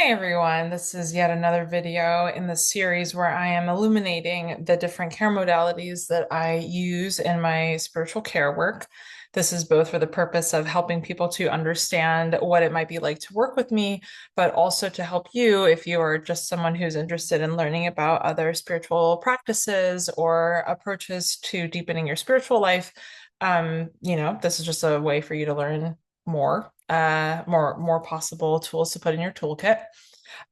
Hey everyone, this is yet another video in the series where I am illuminating the different care modalities that I use in my spiritual care work. This is both for the purpose of helping people to understand what it might be like to work with me, but also to help you if you are just someone who's interested in learning about other spiritual practices or approaches to deepening your spiritual life. This is just a way for you to learn more possible tools to put in your toolkit.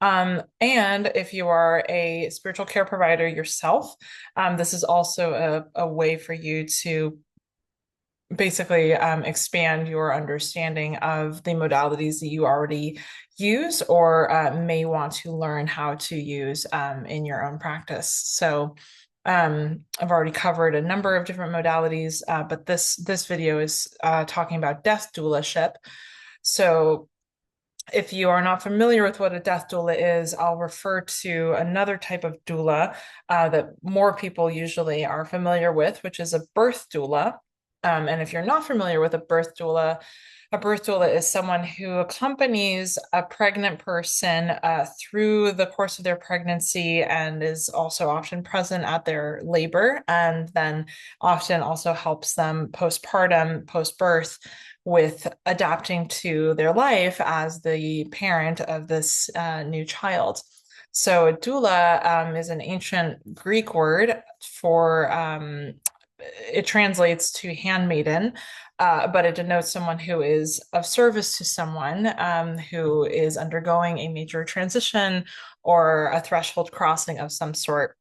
And if you are a spiritual care provider yourself, this is also a way for you to basically expand your understanding of the modalities that you already use or may want to learn how to use in your own practice. So I've already covered a number of different modalities, but this video is talking about death doulaship. So if you are not familiar with what a death doula is, I'll refer to another type of doula that more people usually are familiar with, which is a birth doula. And if you're not familiar with a birth doula is someone who accompanies a pregnant person through the course of their pregnancy and is also often present at their labor, and then often also helps them postpartum, post-birth with adapting to their life as the parent of this new child. So a doula is an ancient Greek word for it translates to handmaiden, but it denotes someone who is of service to someone who is undergoing a major transition or a threshold crossing of some sort.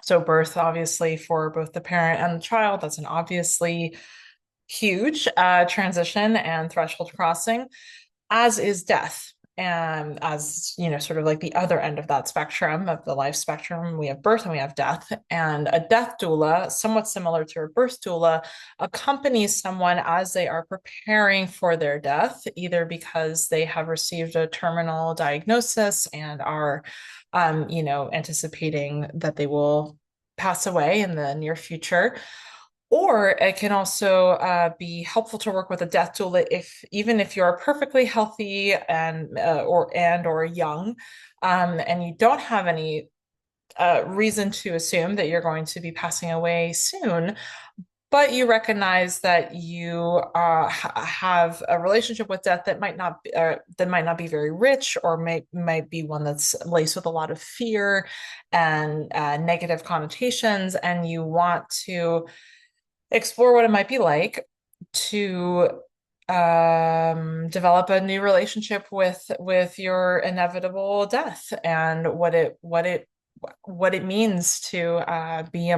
So birth, obviously, for both the parent and the child, that's an obviously huge transition and threshold crossing, as is death. And as you know, sort of like the other end of that spectrum of the life spectrum, we have birth and we have death. And a death doula, somewhat similar to a birth doula, accompanies someone as they are preparing for their death, either because they have received a terminal diagnosis and are, anticipating that they will pass away in the near future, or it can also be helpful to work with a death doula if even if you're perfectly healthy or young, and you don't have any reason to assume that you're going to be passing away soon, but you recognize that you have a relationship with death that might not be very rich, or might be one that's laced with a lot of fear and negative connotations, and you want to explore what it might be like to develop a new relationship with your inevitable death and what it means to be be a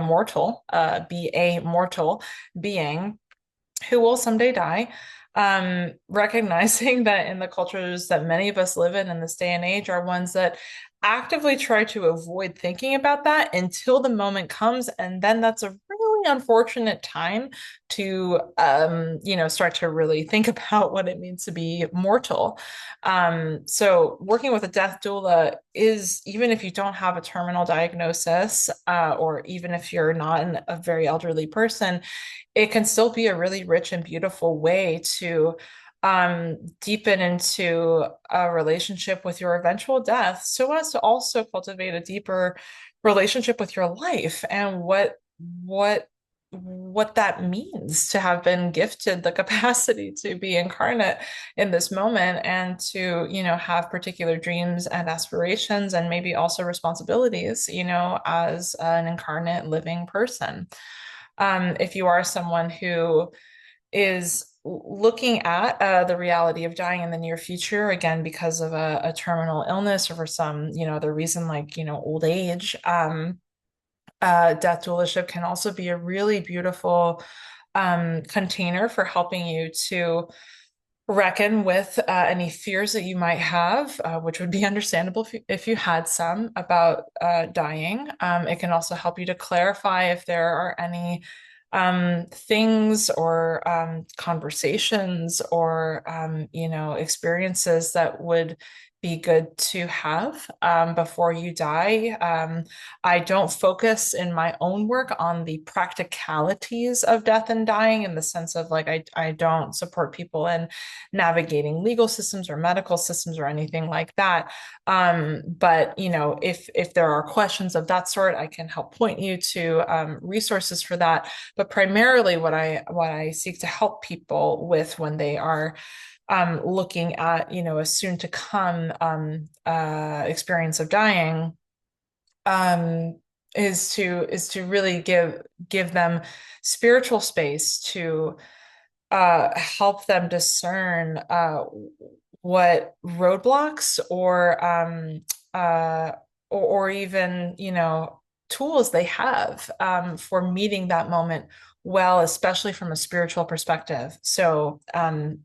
mortal being who will someday die. Recognizing that in the cultures that many of us live in this day and age are ones that actively try to avoid thinking about that until the moment comes, and then that's a really unfortunate time to start to really think about what it means to be mortal. So working with a death doula is, even if you don't have a terminal diagnosis, or even if you're not a very elderly person, it can still be a really rich and beautiful way to deepen into a relationship with your eventual death, so as to also cultivate a deeper relationship with your life and what what that means to have been gifted the capacity to be incarnate in this moment, and to have particular dreams and aspirations, and maybe also responsibilities, as an incarnate living person. If you are someone who is looking at the reality of dying in the near future, again, because of a terminal illness or for some, other reason, like, old age, death doulaship can also be a really beautiful container for helping you to reckon with any fears that you might have, which would be understandable if you had some about dying. It can also help you to clarify if there are any things or conversations or experiences that would be good to have before you die. I don't focus in my own work on the practicalities of death and dying in the sense of like I don't support people in navigating legal systems or medical systems or anything like that. But you know, if there are questions of that sort, I can help point you to resources for that. But primarily, what I seek to help people with when they are looking at, you know, a soon to come experience of dying, um, is to really give them spiritual space to help them discern what roadblocks uh, or even, you know, tools they have for meeting that moment well, especially from a spiritual perspective. So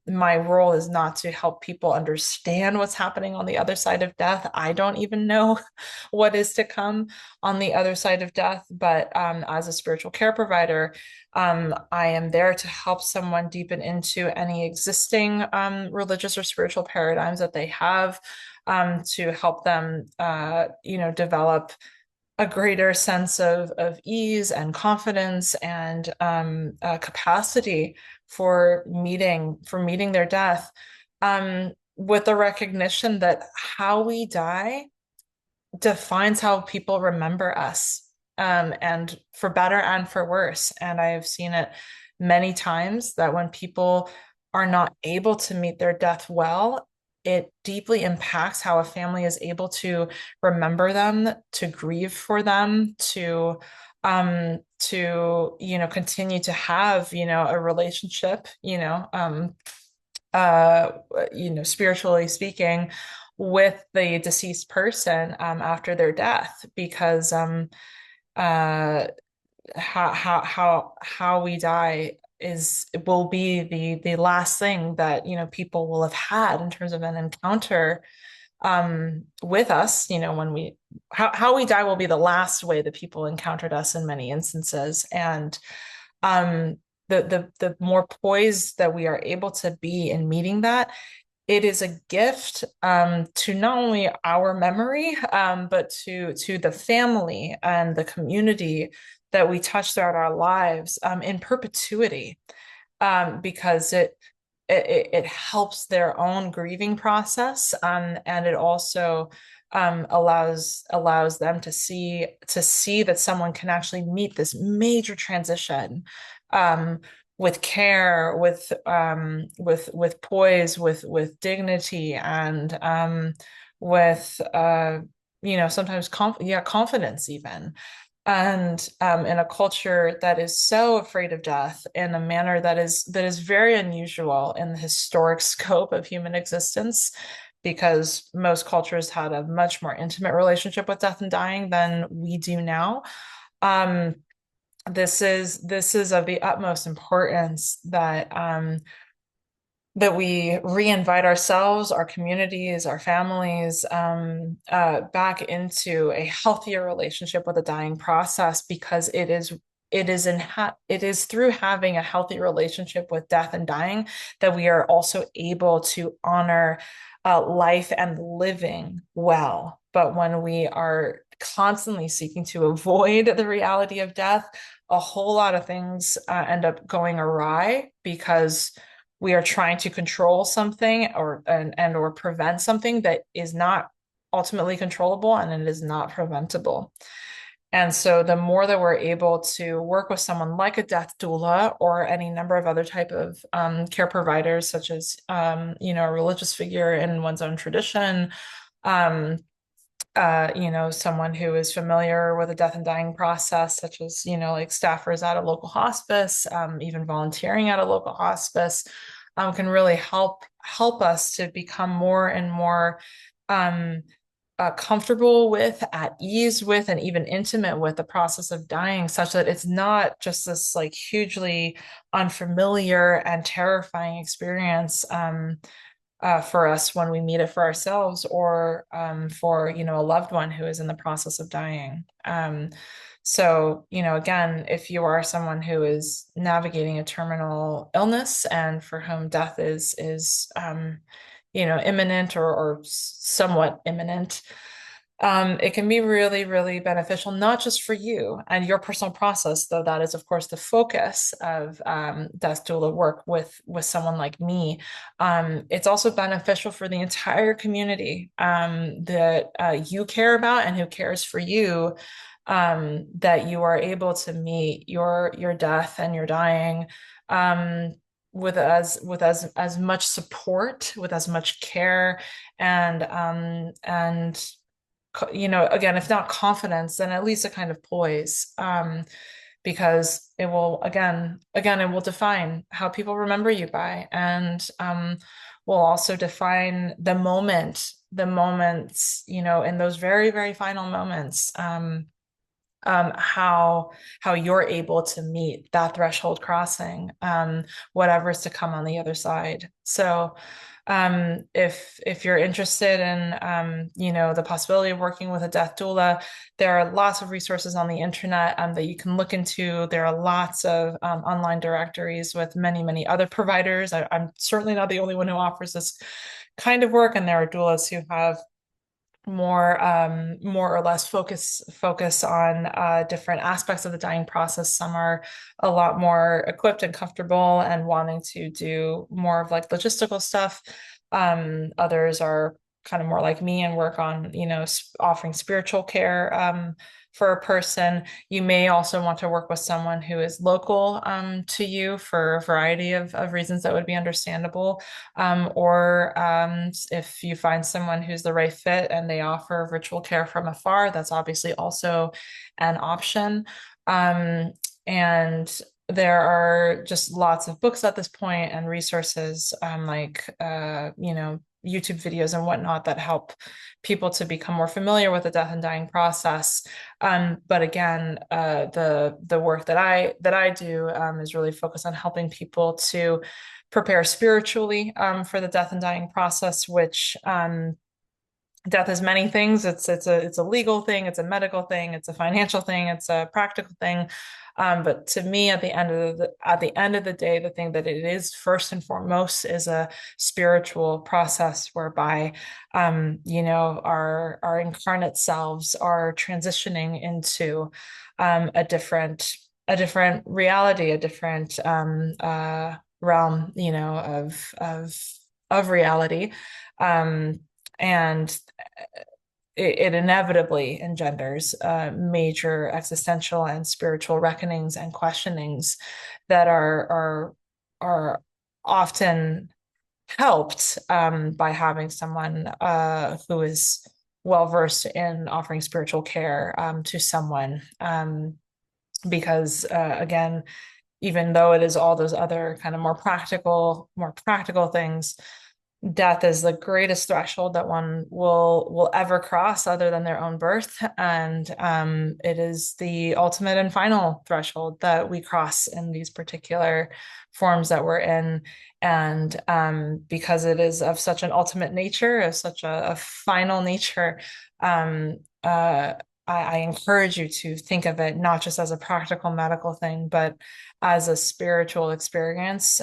my role is not to help people understand what's happening on the other side of death. I don't even know what is to come on the other side of death, but as a spiritual care provider, I am there to help someone deepen into any existing religious or spiritual paradigms that they have, to help them, you know, develop a greater sense of ease and confidence and capacity for meeting their death, with the recognition that how we die defines how people remember us, and for better and for worse. And I have seen it many times that when people are not able to meet their death well, it deeply impacts how a family is able to remember them, to grieve for them, to you know, continue to have, you know, a relationship, uh, you know, spiritually speaking, with the deceased person after their death, because uh, how we die is will be the last thing that, you know, people will have had in terms of an encounter with us. You know, when we how we die will be the last way that people encountered us in many instances. And um the more poised that we are able to be in meeting that, it is a gift to not only our memory, but to the family and the community that we touch throughout our lives, in perpetuity, because it helps their own grieving process, and it also allows them to see that someone can actually meet this major transition, um, with care, with poise, with dignity, and with you know, sometimes confidence even. And in a culture that is so afraid of death in a manner that is very unusual in the historic scope of human existence, because most cultures had a much more intimate relationship with death and dying than we do now. Um, this is of the utmost importance that we reinvite ourselves, our communities, our families, back into a healthier relationship with the dying process, because it is through having a healthy relationship with death and dying that we are also able to honor life and living well. But when we are constantly seeking to avoid the reality of death, a whole lot of things end up going awry, because we are trying to control something or prevent something that is not ultimately controllable, and it is not preventable. And so the more that we're able to work with someone like a death doula or any number of other type of care providers, such as you know, a religious figure in one's own tradition, um, you know, someone who is familiar with the death and dying process, such as, you know, like staffers at a local hospice, even volunteering at a local hospice, can really help us to become more and more um, comfortable with, at ease with, and even intimate with the process of dying, such that it's not just this like hugely unfamiliar and terrifying experience, for us when we meet it for ourselves, or for, you know, a loved one who is in the process of dying. So, you know, again, if you are someone who is navigating a terminal illness and for whom death is imminent or somewhat imminent, it can be really, really beneficial, not just for you and your personal process, though that is, of course, the focus of death doula work with someone like me. It's also beneficial for the entire community that you care about and who cares for you. That you are able to meet your death and your dying with as much support, with as much care, and again, if not confidence, then at least a kind of poise, because it will it will define how people remember you by, and will also define the moments, in those very, very final moments, how you're able to meet that threshold crossing, whatever's to come on the other side. So if you're interested in the possibility of working with a death doula, there are lots of resources on the internet that you can look into. There are lots of online directories with many, many other providers. I'm certainly not the only one who offers this kind of work, and there are doulas who have more or less focus on different aspects of the dying process. Some are a lot more equipped and comfortable and wanting to do more of like logistical stuff. Others are kind of more like me and work on, offering spiritual care for a person. You may also want to work with someone who is local to you for a variety of reasons that would be understandable. Or if you find someone who's the right fit and they offer virtual care from afar, that's obviously also an option. And there are just lots of books at this point and resources, YouTube videos and whatnot that help people to become more familiar with the death and dying process. But again, the work that I do is really focused on helping people to prepare spiritually for the death and dying process, which death is many things. It's a legal thing, it's a medical thing, it's a financial thing, it's a practical thing. But to me, at the end of the day, the thing that it is first and foremost is a spiritual process whereby our incarnate selves are transitioning into a different reality, a different realm, of reality. And it inevitably engenders major existential and spiritual reckonings and questionings that are often helped by having someone who is well versed in offering spiritual care to someone, because again, even though it is all those other kind of more practical things, death is the greatest threshold that one will ever cross other than their own birth. And it is the ultimate and final threshold that we cross in these particular forms that we're in. And because it is of such an ultimate nature, of such a final nature, I encourage you to think of it not just as a practical medical thing, but as a spiritual experience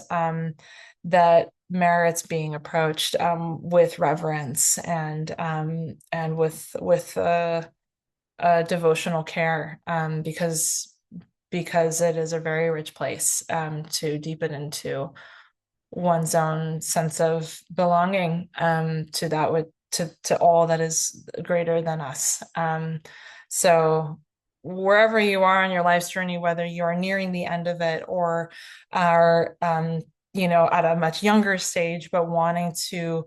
that merits being approached with reverence and with devotional care, because it is a very rich place to deepen into one's own sense of belonging to all that is greater than us. So wherever you are on your life's journey, whether you are nearing the end of it or are at a much younger stage, but wanting to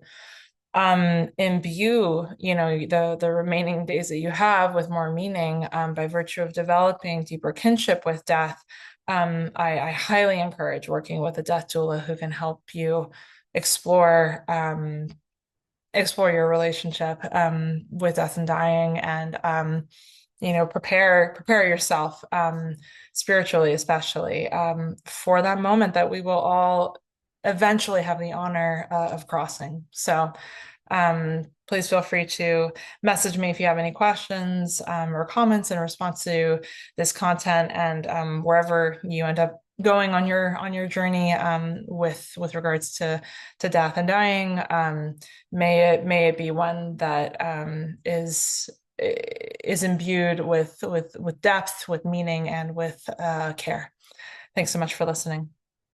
imbue the remaining days that you have with more meaning by virtue of developing deeper kinship with death, I highly encourage working with a death doula who can help you explore your relationship with death and dying, and prepare yourself spiritually, especially for that moment that we will all eventually have the honor of crossing. So please feel free to message me if you have any questions or comments in response to this content, and wherever you end up going on your journey with regards to death and dying. May it be one that is imbued with depth, with meaning, and with care. Thanks so much for listening.